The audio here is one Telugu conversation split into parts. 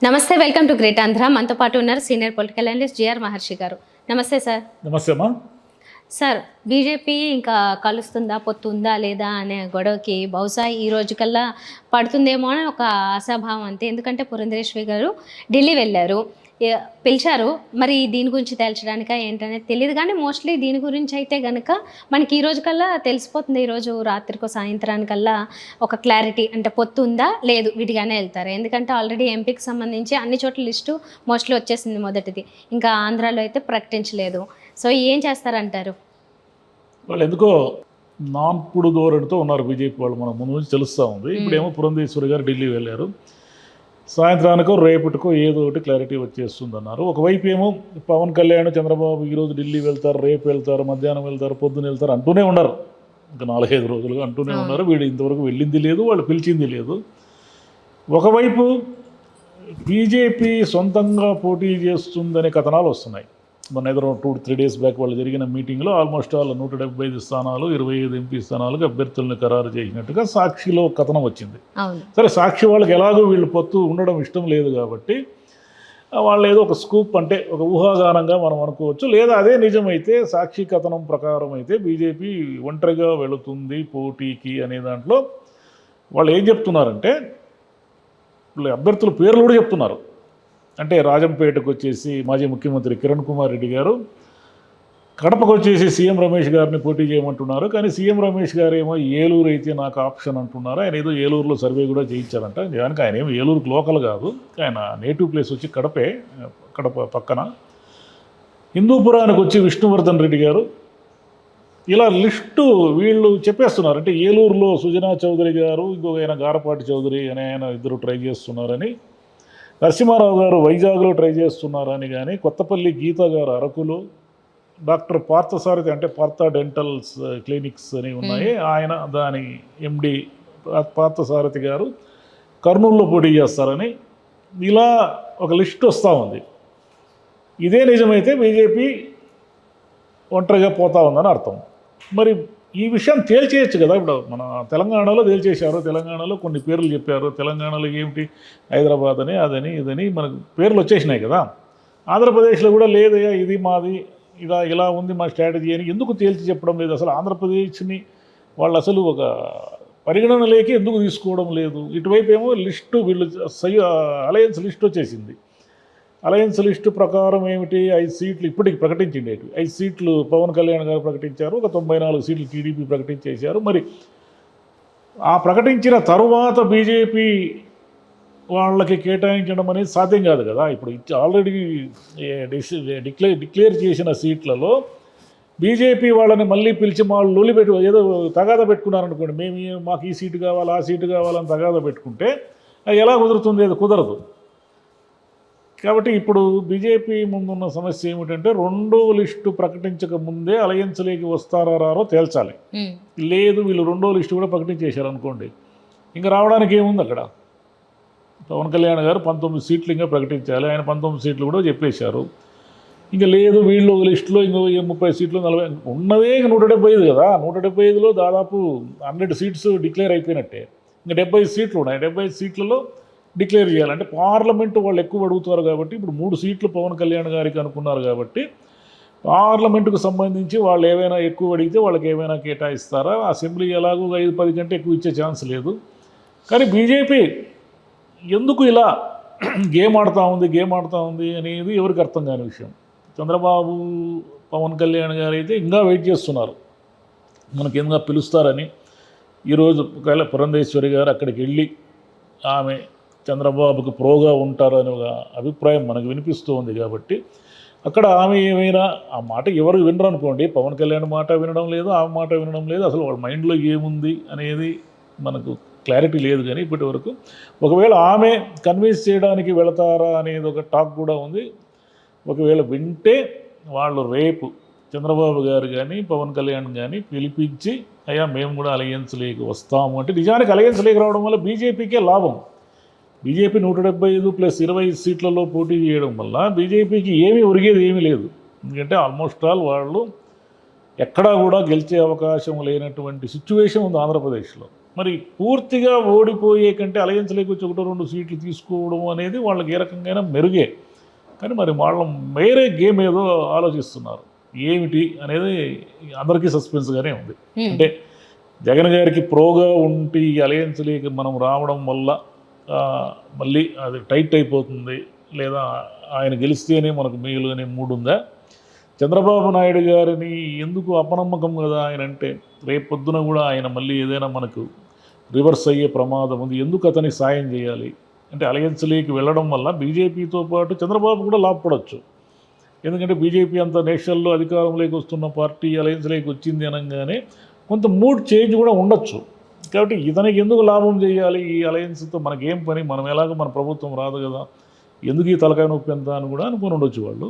నమస్తే, వెల్కమ్ టు గ్రేట్ ఆంధ్ర. మనతో పాటు ఉన్నారు సీనియర్ పొలిటికల్ అనలిస్ట్ జిఆర్ మహర్షి గారు. నమస్తే సార్. నమస్తే అమ్మా. సార్, బీజేపీ ఇంకా కలుస్తుందా, పొత్తుందా లేదా అనే గొడవకి బహుశా ఈ రోజు కల్లా పడుతుందేమో అని ఒక ఆశాభావం అంతే. ఎందుకంటే పురంధరేశ్వరి గారు ఢిల్లీ వెళ్ళారు, పిలిచారు. మరి దీని గురించి తేల్చడానికా ఏంటనేది తెలియదు, కానీ మోస్ట్లీ దీని గురించి అయితే కనుక మనకి ఈ రోజు కల్లా తెలిసిపోతుంది. ఈరోజు రాత్రికో సాయంత్రానికల్లా ఒక క్లారిటీ, అంటే పొత్తు ఉందా లేదు విడిగానే వెళ్తారు. ఎందుకంటే ఆల్రెడీ ఎంపీకి సంబంధించి అన్ని చోట్ల లిస్టు మోస్ట్లీ వచ్చేసింది మొదటిది, ఇంకా ఆంధ్రాలో అయితే ప్రకటించలేదు. సో ఏం చేస్తారంటారు? వాళ్ళు ఎందుకో నాన్పుడు ధోరణితో ఉన్నారు బీజేపీ వాళ్ళు, మనకు ముందు నుంచి తెలుస్తూ ఉంది. ఇప్పుడేమో పురంధేశ్వరి గారు ఢిల్లీ వెళ్ళారు, సాయంత్రానికో రేపటికో ఏదో ఒకటి క్లారిటీ వచ్చేస్తుంది అన్నారు. ఒకవైపు ఏమో పవన్ కళ్యాణ్, చంద్రబాబు ఈరోజు ఢిల్లీ వెళ్తారు, రేపు వెళ్తారు, మధ్యాహ్నం వెళ్తారు, పొద్దున వెళ్తారు అంటూనే ఉన్నారు. ఇంకా 4-5 రోజులుగా అంటూనే ఉన్నారు. వీడు ఇంతవరకు వెళ్ళింది లేదు, వాళ్ళు పిలిచింది లేదు. ఒకవైపు బీజేపీ సొంతంగా పోటీ చేస్తుందనే కథనాలు వస్తున్నాయి. మన ఎదురు 2-3 డేస్ బ్యాక్ వాళ్ళు జరిగిన మీటింగ్లో ఆల్మోస్ట్ వాళ్ళు 175 స్థానాలు, 25 ఎంపీ స్థానాలకు అభ్యర్థులను ఖరారు చేసినట్టుగా సాక్షిలో కథనం వచ్చింది. సరే, సాక్షి వాళ్ళకి ఎలాగో వీళ్ళు పొత్తు ఉండడం ఇష్టం లేదు కాబట్టి వాళ్ళు ఏదో ఒక స్కూప్, అంటే ఒక ఊహాగానంగా మనం అనుకోవచ్చు. లేదా అదే నిజమైతే, సాక్షి కథనం ప్రకారం అయితే బీజేపీ ఒంటరిగా వెళుతుంది పోటీకి అనే దాంట్లో వాళ్ళు ఏం చెప్తున్నారంటే, అభ్యర్థుల పేర్లు కూడా చెప్తున్నారు. అంటే రాజంపేటకు వచ్చేసి మాజీ ముఖ్యమంత్రి కిరణ్ కుమార్ రెడ్డి గారు, కడపకు వచ్చేసి సీఎం రమేష్ గారిని పోటీ చేయమంటున్నారు. కానీ సీఎం రమేష్ గారు ఏమో ఏలూరు అయితే నాకు ఆప్షన్ అంటున్నారు. ఆయన ఏదో ఏలూరులో సర్వే కూడా చేయించారంట. నిజానికి ఆయన ఏమో ఏలూరుకు లోకల్ కాదు, ఆయన నేటివ్ ప్లేస్ వచ్చి కడపే, కడప పక్కన. హిందూపురానికి వచ్చి విష్ణువర్ధన్ రెడ్డి గారు. ఇలా లిస్టు వీళ్ళు చెప్పేస్తున్నారు. అంటే ఏలూరులో సుజనా చౌదరి గారు, ఇంకొక ఆయన గారపాటి చౌదరి అనే ఆయన ఇద్దరు ట్రై చేస్తున్నారని, నరసింహారావు గారు వైజాగ్లో ట్రై చేస్తున్నారని, కానీ కొత్తపల్లి గీత గారు అరకులో, డాక్టర్ పార్థసారథి అంటే పార్థ డెంటల్స్ క్లినిక్స్ అని ఉన్నాయి, ఆయన దాని ఎండి పార్థసారథి గారు కర్నూలులో పోటీ చేస్తారని, ఇలా ఒక లిస్ట్ వస్తూ ఉంది. ఇదే నిజమైతే బీజేపీ ఒంటరిగా పోతా ఉందని అర్థం. మరి ఈ విషయం తేల్చేయచ్చు కదా. ఇప్పుడు మన తెలంగాణలో తేల్చేశారు, తెలంగాణలో కొన్ని పేర్లు చెప్పారు. తెలంగాణలో ఏమిటి, హైదరాబాద్ అని, అదని, ఇదని మనకు పేర్లు వచ్చేసినాయి కదా. ఆంధ్రప్రదేశ్లో కూడా లేదయ్యా ఇది మాది, ఇలా ఉంది మా స్ట్రాటజీ అని ఎందుకు తేల్చి చెప్పడం లేదు? అసలు ఆంధ్రప్రదేశ్ని వాళ్ళు అసలు ఒక పరిగణనలోకి ఎందుకు తీసుకోవడం లేదు? ఇటువైపు ఏమో లిస్టు, వీళ్ళు అలయన్స్ లిస్ట్ వచ్చేసింది. అలయన్స్ లిస్టు ప్రకారం ఏమిటి, 5 సీట్లు ఇప్పటికి ప్రకటించిండేవి. 5 సీట్లు పవన్ కళ్యాణ్ గారు ప్రకటించారు, ఒక 94 సీట్లు టీడీపీ ప్రకటించేశారు. మరి ఆ ప్రకటించిన తరువాత బీజేపీ వాళ్ళకి కేటాయించడం అనేది సాధ్యం కాదు కదా. ఇప్పుడు ఆల్రెడీ డిక్లేర్ చేసిన సీట్లలో బీజేపీ వాళ్ళని మళ్ళీ పిలిచి వాళ్ళు లొల్లి పెట్టు, ఏదో తగాదా పెట్టుకున్నారనుకోండి, మాకు ఈ సీటు కావాలి, ఆ సీటు కావాలని తగాదా పెట్టుకుంటే అది ఎలా కుదురుతుంది? అది కుదరదు. కాబట్టి ఇప్పుడు బీజేపీ ముందున్న సమస్య ఏమిటంటే, రెండో లిస్టు ప్రకటించక ముందే అలయన్స్లోకి వస్తారో రారో తేల్చాలి. లేదు, వీళ్ళు రెండో లిస్టు కూడా ప్రకటించేశారు అనుకోండి, ఇంకా రావడానికి ఏముంది అక్కడ? పవన్ కళ్యాణ్ గారు 19 సీట్లు ఇంకా ప్రకటించాలి, ఆయన 19 సీట్లు కూడా చెప్పేశారు. ఇంకా లేదు, వీళ్ళు లిస్టులో ఇంకో 30 సీట్లు, 40 ఉన్నదే 175 కదా. 175లో దాదాపు 100 సీట్స్ డిక్లేర్ అయిపోయినట్టే. ఇంకా 75 సీట్లు ఉన్నాయి. 75 సీట్లలో డిక్లేర్ చేయాలంటే పార్లమెంటు వాళ్ళు ఎక్కువ అడుగుతారు కాబట్టి, ఇప్పుడు 3 సీట్లు పవన్ కళ్యాణ్ గారికి అనుకున్నారు కాబట్టి, పార్లమెంటుకు సంబంధించి వాళ్ళు ఏవైనా ఎక్కువ అడిగితే వాళ్ళకి ఏమైనా కేటాయిస్తారా? అసెంబ్లీ ఎలాగో 5-10 కంటే ఎక్కువ ఇచ్చే ఛాన్స్ లేదు. కానీ బీజేపీ ఎందుకు ఇలా గేమ్ ఆడుతూ ఉంది అనేది ఎవరికి అర్థం కాని విషయం. చంద్రబాబు, పవన్ కళ్యాణ్ గారు అయితే ఇంకా వెయిట్ చేస్తున్నారు, మనకి ఎందుగా పిలుస్తారని. ఈరోజు ఒకవేళ పురంధేశ్వరి గారు అక్కడికి వెళ్ళి ఆమె చంద్రబాబుకు ప్రోగా ఉంటారని ఒక అభిప్రాయం మనకు వినిపిస్తూ ఉంది కాబట్టి, అక్కడ ఆమె ఏమైనా ఆ మాట ఎవరు వినరు అనుకోండి. పవన్ కళ్యాణ్ మాట వినడం లేదు, ఆమె మాట వినడం లేదు, అసలు వాళ్ళ మైండ్లో ఏముంది అనేది మనకు క్లారిటీ లేదు. కానీ ఇప్పటి వరకు ఒకవేళ ఆమె కన్విన్స్ చేయడానికి వెళతారా అనేది ఒక టాక్ కూడా ఉంది. ఒకవేళ వింటే వాళ్ళు రేపు చంద్రబాబు గారు కానీ పవన్ కళ్యాణ్ కానీ పిలిపించి, అయ్యా మేము కూడా అలయన్స్లోకి వస్తాము అంటే, నిజానికి అలయన్స్లోకి రావడం వల్ల బీజేపీకే లాభం. బీజేపీ 175 + 20 సీట్లలో పోటీ చేయడం వల్ల బీజేపీకి ఏమీ ఒరిగేది ఏమీ లేదు. ఎందుకంటే ఆల్మోస్ట్ ఆల్ వాళ్ళు ఎక్కడా కూడా గెలిచే అవకాశం లేనటువంటి సిచ్యువేషన్ ఉంది ఆంధ్రప్రదేశ్లో. మరి పూర్తిగా ఓడిపోయే కంటే అలయన్స్లోకి వచ్చి 1-2 సీట్లు తీసుకోవడం అనేది వాళ్ళకి ఏ రకంగా మెరుగే. కానీ మరి వాళ్ళు వేరే గేమ్ ఏదో ఆలోచిస్తున్నారు. ఏమిటి అనేది అందరికీ సస్పెన్స్గానే ఉంది. అంటే జగన్ గారికి ప్రోగా ఉండి అలయన్స్లోకి మనం రావడం వల్ల మళ్ళీ అది టైట్ అయిపోతుంది, లేదా ఆయన గెలిస్తేనే మనకు మేలు అనే మూడు ఉందా? చంద్రబాబు నాయుడు గారిని ఎందుకు అపనమ్మకం కదా ఆయన అంటే, రేపొద్దున కూడా ఆయన మళ్ళీ ఏదైనా మనకు రివర్స్ అయ్యే ప్రమాదం ఉంది, ఎందుకు అతనికి సాయం చేయాలి అంటే అలయన్స్లోకి వెళ్ళడం వల్ల బీజేపీతో పాటు చంద్రబాబు కూడా లాభపడవచ్చు. ఎందుకంటే బీజేపీ అంత నేషనల్లో అధికారంలోకి వస్తున్న పార్టీ అలయన్స్లోకి వచ్చింది అనగానే కొంత మూడ్ చేంజ్ కూడా ఉండొచ్చు. కాబట్టి ఇతనికి ఎందుకు లాభం చేయాలి ఈ అలయన్స్తో, మనకేం పని, మనం ఎలాగో మన ప్రభుత్వం రాదు కదా, ఎందుకు ఈ తలకాయ నొప్పి ఎంత అని కూడా అనుకుని ఉండొచ్చు వాళ్ళు.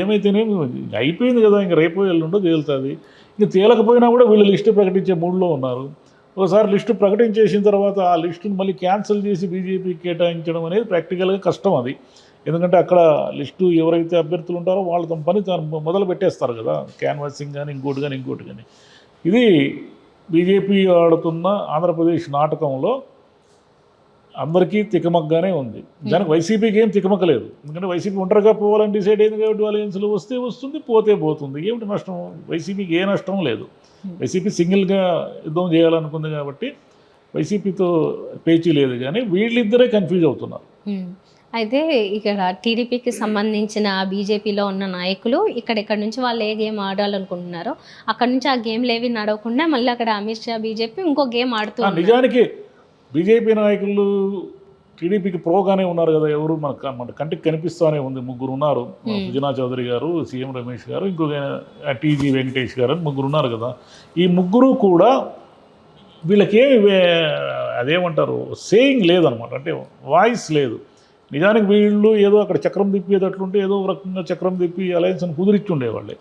ఏమైతేనేమి అయిపోయింది కదా, ఇంక రేపు ఎల్లుండో తేలుతుంది. ఇంక తేలకపోయినా కూడా వీళ్ళు లిస్టు ప్రకటించే మూడ్లో ఉన్నారు. ఒకసారి లిస్టు ప్రకటించేసిన తర్వాత ఆ లిస్టును మళ్ళీ క్యాన్సిల్ చేసి బీజేపీకి కేటాయించడం అనేది ప్రాక్టికల్గా కష్టం అది. ఎందుకంటే అక్కడ లిస్టు ఎవరైతే అభ్యర్థులు ఉంటారో వాళ్ళు తమ పని మొదలు పెట్టేస్తారు కదా, క్యాన్వాసింగ్ కానీ ఇంకోటి కానీ. ఇది బీజేపీ ఆడుతున్న ఆంధ్రప్రదేశ్ నాటకంలో అందరికీ తికమక్కగానే ఉంది. దానికి వైసీపీకి ఏం తికమక్కలేదు. ఎందుకంటే వైసీపీ ఒంటరిగా పోవాలని డిసైడ్ అయింది కాబట్టి అలయన్స్లో వస్తే వస్తుంది, పోతే పోతుంది. ఏమిటి నష్టం? వైసీపీకి ఏ నష్టం లేదు. వైసీపీ సింగిల్గా యుద్ధం చేయాలనుకుంది కాబట్టి వైసీపీతో పేచీ లేదు. కానీ వీళ్ళిద్దరే కన్ఫ్యూజ్ అవుతున్నారు. అయితే ఇక్కడ టీడీపీకి సంబంధించిన బీజేపీలో ఉన్న నాయకులు ఇక్కడ నుంచి వాళ్ళు ఏ గేమ్ ఆడాలనుకుంటున్నారో అక్కడ నుంచి ఆ గేమ్లు ఏవి నడవకుండా మళ్ళీ అక్కడ అమిత్ షా బీజేపీ ఇంకో గేమ్ ఆడుతున్నారు. నిజానికి బీజేపీ నాయకులు టీడీపీకి ప్రోగానే ఉన్నారు కదా. ఎవరు మన కంటికి కనిపిస్తూనే ఉంది. ముగ్గురు ఉన్నారు. సుజనా చౌదరి గారు, సీఎం రమేష్ గారు, ఇంకొక టీజీ వెంకటేష్ గారు అని ముగ్గురు ఉన్నారు కదా. ఈ ముగ్గురు కూడా వీళ్ళకేమి అదేమంటారు సేయింగ్ లేదనమాట, అంటే వాయిస్ లేదు. నిజానికి వీళ్ళు ఏదో అక్కడ చక్రం తిప్పేటట్లుంటే ఏదో రకంగా చక్రం తిప్పి అలయన్స్ని కుదిరిచ్చుండేవాళ్ళే.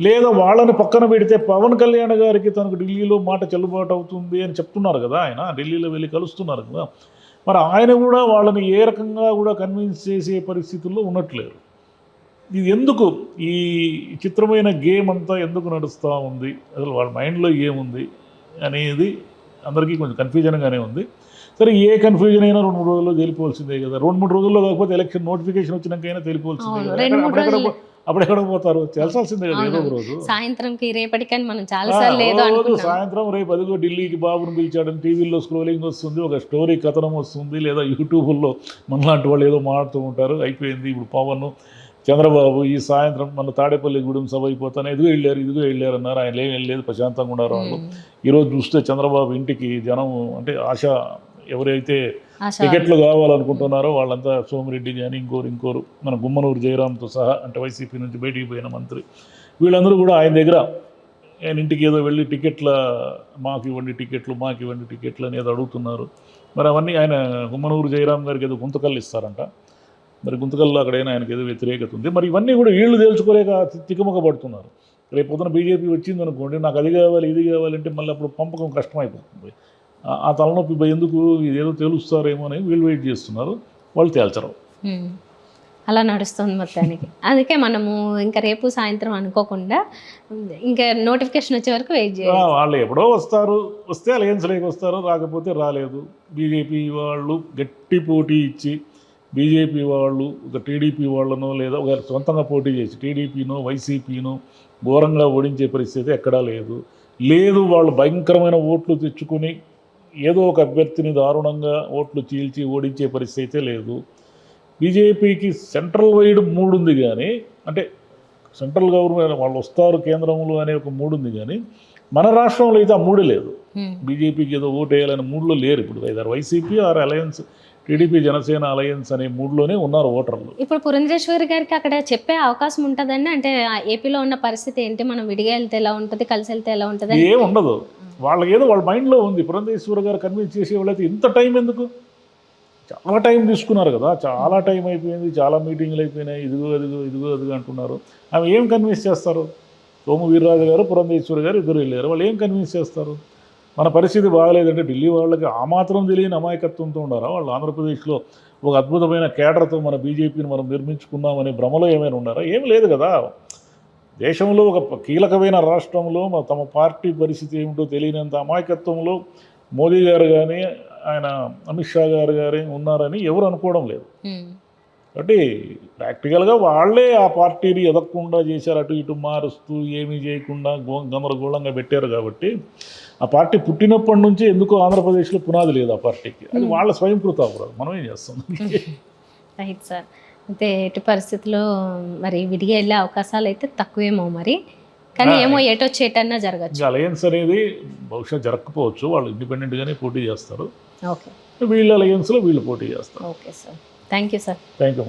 లేదా వాళ్ళని పక్కన పెడితే పవన్ కళ్యాణ్ గారికి తనకు ఢిల్లీలో మాట చెల్లుబాటు అవుతుంది అని చెప్తున్నారు కదా, ఆయన ఢిల్లీలో వెళ్ళి కలుస్తున్నారు కదా. మరి ఆయన కూడా వాళ్ళని ఏ రకంగా కూడా కన్విన్స్ చేసే పరిస్థితుల్లో ఉన్నట్లేరు. ఇది ఎందుకు ఈ చిత్రమైన గేమ్ అంతా ఎందుకు నడుస్తూ ఉంది, అసలు వాళ్ళ మైండ్లో ఏముంది అనేది అందరికీ కొంచెం కన్ఫ్యూజన్గానే ఉంది. సరే, ఏ కన్ఫ్యూజన్ అయినా 2-3 రోజుల్లో తేలిపోవాల్సిందే కదా. 2-3 రోజుల్లో కాకపోతే ఎలక్షన్ నోటిఫికేషన్ వచ్చినాకైనా తేలిపోవాల్సిందే కదా. అప్పుడెక్కడ పోతారు, తెలిసాల్సిందే కదా ఏదో ఒక రోజు. సాయంత్రంకి రేపటికని మనం చాలాసార్లు సాయంత్రం రేపు అదిగో ఢిల్లీకి బాబును పిలిచాడని టీవీలో స్క్రోలింగ్ వస్తుంది, ఒక స్టోరీ కథనం వస్తుంది, లేదా యూట్యూబ్లో మనలాంటి వాళ్ళు ఏదో మాట్లాడుతూ ఉంటారు. అయిపోయింది ఇప్పుడు పవన్ చంద్రబాబు ఈ సాయంత్రం మన తాడేపల్లి గూడెం సభ అయిపోతాను, ఇదిగో వెళ్ళారు అన్నారు. ఆయన ఏం వెళ్ళలేదు, ప్రశాంతంగా ఉన్నారు వాళ్ళు. ఈరోజు చూస్తే చంద్రబాబు ఇంటికి జనం అంటే ఆశ ఎవరైతే టికెట్లు కావాలనుకుంటున్నారో వాళ్ళంతా సోమిరెడ్డి కానీ ఇంకోరు మన గుమ్మనూరు జయరాంతో సహా, అంటే వైసీపీ నుంచి బయటికి పోయిన మంత్రి, వీళ్ళందరూ కూడా ఆయన దగ్గర ఆయన ఇంటికి ఏదో వెళ్ళి మాకు ఇవ్వండి టికెట్లు అని ఏదో అడుగుతున్నారు. మరి అవన్నీ ఆయన గుమ్మనూరు జయరాం గారికి ఏదో గుంతకల్లు ఇస్తారంట. మరి గుంతకల్లో అక్కడైనా ఆయనకి ఏదో వ్యతిరేకత ఉంది. మరి ఇవన్నీ కూడా వీళ్ళు తేల్చుకోలేక తికమక పడుతున్నారు. రేపు పొద్దున బీజేపీ వచ్చింది అనుకోండి, నాకు అది కావాలి ఇది కావాలంటే మళ్ళీ అప్పుడు పంపకం కష్టమైపోతుంది. ఆ తలనొప్పి ఎందుకు, ఇదేదో తేలుస్తారేమో అని వీళ్ళు వెయిట్ చేస్తున్నారు, వాళ్ళు తేల్చరు. అలా నడుస్తుంది మొత్తానికి. అందుకే మనము ఇంకా రేపు సాయంత్రం అనుకోకుండా ఇంకా నోటిఫికేషన్ వచ్చే వరకు వెయిట్ చేయాలి. వాళ్ళు ఎప్పుడో వస్తే అలయన్స్లోకి వస్తారు, రాకపోతే రాలేదు. బీజేపీ వాళ్ళు గట్టి పోటీ ఇచ్చి బీజేపీ వాళ్ళు ఒక టీడీపీ వాళ్ళనో లేదా ఒక సొంతంగా పోటీ చేసి టీడీపీనో వైసీపీనో ఘోరంగా ఓడించే పరిస్థితి ఎక్కడా లేదు. వాళ్ళు భయంకరమైన ఓట్లు తెచ్చుకొని ఏదో ఒక అభ్యర్థిని దారుణంగా ఓట్లు చీల్చి ఓడించే పరిస్థితి లేదు. బీజేపీకి సెంట్రల్ వైడ్ మూడు ఉంది, కానీ అంటే సెంట్రల్ గవర్నమెంట్ వాళ్ళు వస్తారు కేంద్రంలో అనే ఒక మూడు ఉంది, కానీ మన రాష్ట్రంలో అయితే ఆ మూడు లేదు. బీజేపీకి ఏదో ఓటు వేయాలనే మూడులో లేరు. ఇప్పుడు ఐదారు YCP or alliance, TDP Janasena alliance అనే మూడులోనే ఉన్నారు ఓటర్లు. ఇప్పుడు పురంధేశ్వరి గారికి అక్కడ చెప్పే అవకాశం ఉంటుందండి, అంటే ఏపీలో ఉన్న పరిస్థితి ఏంటి, మనం విడిగా వెళ్తే ఎలా ఉంటుంది, కలిసి వెళ్తే ఎలా ఉంటుంది? ఏం ఉండదు. వాళ్ళకి ఏదో వాళ్ళ మైండ్లో ఉంది. పురంధేశ్వరి గారు కన్విన్స్ చేసే వాళ్ళైతే ఇంత టైం ఎందుకు, చాలా టైం తీసుకున్నారు కదా, చాలా టైం అయిపోయింది, చాలా మీటింగ్లు అయిపోయినాయి, ఇదిగో అంటున్నారు. ఆమె ఏం కన్విన్స్ చేస్తారు? సోము వీర్రాజు గారు పురంధేశ్వరి గారు ఇద్దరు వెళ్ళారు, వాళ్ళు ఏం కన్విన్స్ చేస్తారు? మన పరిస్థితి బాగలేదంటే ఢిల్లీ వాళ్ళకి ఆ మాత్రం తెలియని అమాయకత్వంతో ఉన్నారా? వాళ్ళు ఆంధ్రప్రదేశ్లో ఒక అద్భుతమైన కేడర్తో మన బీజేపీని మనం నిర్మించుకున్నామనే భ్రమలో ఏమైనా ఉన్నారా? ఏం లేదు కదా. దేశంలో ఒక కీలకమైన రాష్ట్రంలో తమ పార్టీ పరిస్థితి ఏమిటో తెలియనంత అమాయకత్వంలో మోదీ గారు కానీ ఆయన అమిత్ షా గారు కానీ ఉన్నారని ఎవరు అనుకోవడం లేదు. కాబట్టి ప్రాక్టికల్గా వాళ్ళే ఆ పార్టీని ఎదగకుండా చేశారు, అటు ఇటు మారుస్తూ ఏమీ చేయకుండా గందరగోళంగా పెట్టారు. కాబట్టి ఆ పార్టీ పుట్టినప్పటి నుంచి ఎందుకో ఆంధ్రప్రదేశ్లో పునాది లేదు ఆ పార్టీకి. అది వాళ్ళ స్వయంకృత అపరాధం, మనం ఏం చేస్తాం. Right sir. అయితే ఎటు పరిస్థితుల్లో మరి విడిగా వెళ్ళే అవకాశాలు అయితే తక్కువేమో మరి, కానీ ఏమో ఎటొచ్చేటన్నా జరగచ్చు. అలయన్స్ అనేది బహుశా జరగకపోవచ్చు, వాళ్ళు ఇండిపెండెంట్గానే పోటీ చేస్తారు. ఓకే, వీళ్ళ అలయన్స్లో వీళ్ళు పోటీ చేస్తారు. Okay sir, thank you sir. Thank you.